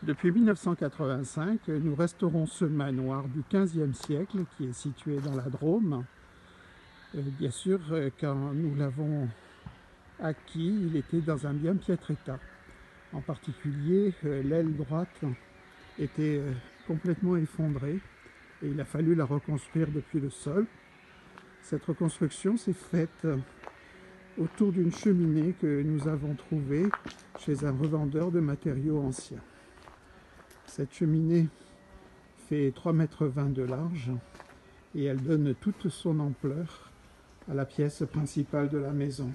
Depuis 1985, nous restaurons ce manoir du XVe siècle qui est situé dans la Drôme. Bien sûr, quand nous l'avons acquis, il était dans un bien piètre état. En particulier, l'aile droite était complètement effondrée et il a fallu la reconstruire depuis le sol. Cette reconstruction s'est faite autour d'une cheminée que nous avons trouvée chez un revendeur de matériaux anciens. Cette cheminée fait 3,20 m de large et elle donne toute son ampleur à la pièce principale de la maison.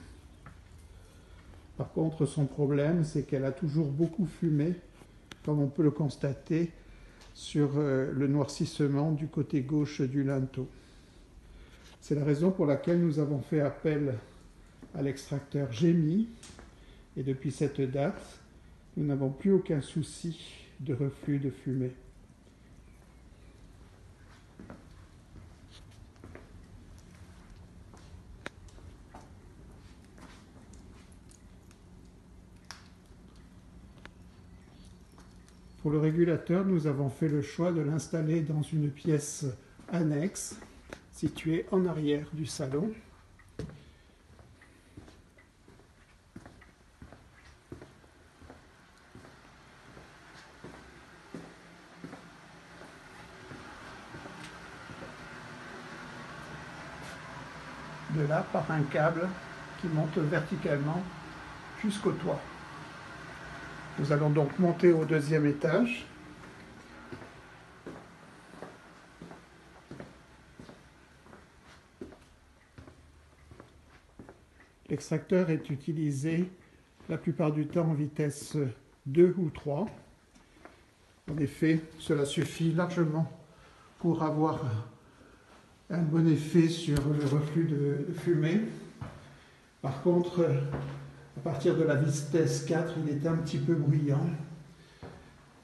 Par contre, son problème, c'est qu'elle a toujours beaucoup fumé, comme on peut le constater sur le noircissement du côté gauche du linteau. C'est la raison pour laquelle nous avons fait appel à l'extracteur Gémy, et depuis cette date, nous n'avons plus aucun souci de reflux de fumée. Pour le régulateur, nous avons fait le choix de l'installer dans une pièce annexe située en arrière du salon. De là, par un câble qui monte verticalement jusqu'au toit. Nous allons donc monter au deuxième étage. L'extracteur est utilisé la plupart du temps en vitesse 2 ou 3. En effet, cela suffit largement pour avoir un bon effet sur le reflux de fumée. Par contre, à partir de la vitesse 4, il est un petit peu bruyant,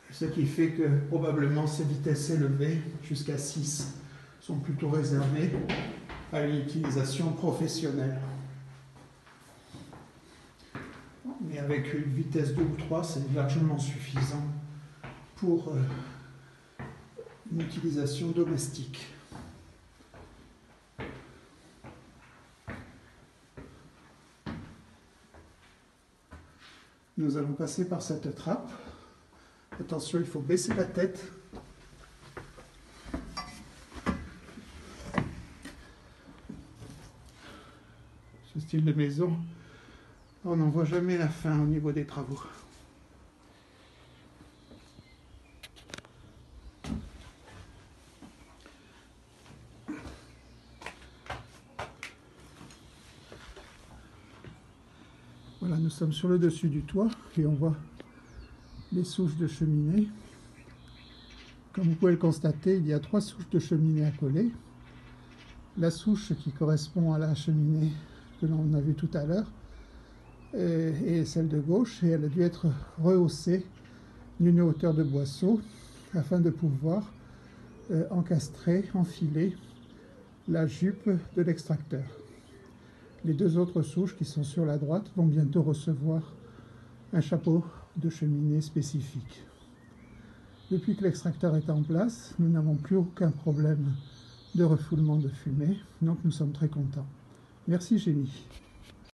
ce qui fait que probablement ces vitesses élevées, jusqu'à 6, sont plutôt réservées à une utilisation professionnelle. Mais avec une vitesse 2 ou 3, c'est largement suffisant pour une utilisation domestique. Nous allons passer par cette trappe. Attention, il faut baisser la tête. Ce style de maison, on n'en voit jamais la fin au niveau des travaux. Voilà, nous sommes sur le dessus du toit et on voit les souches de cheminée. Comme vous pouvez le constater, il y a 3 souches de cheminée à coller. La souche qui correspond à la cheminée que l'on a vue tout à l'heure est celle de gauche et elle a dû être rehaussée d'une hauteur de boisseau afin de pouvoir encastrer, enfiler la jupe de l'extracteur. Les 2 autres souches qui sont sur la droite vont bientôt recevoir un chapeau de cheminée spécifique. Depuis que l'extracteur est en place, nous n'avons plus aucun problème de refoulement de fumée, donc nous sommes très contents. Merci Gémy.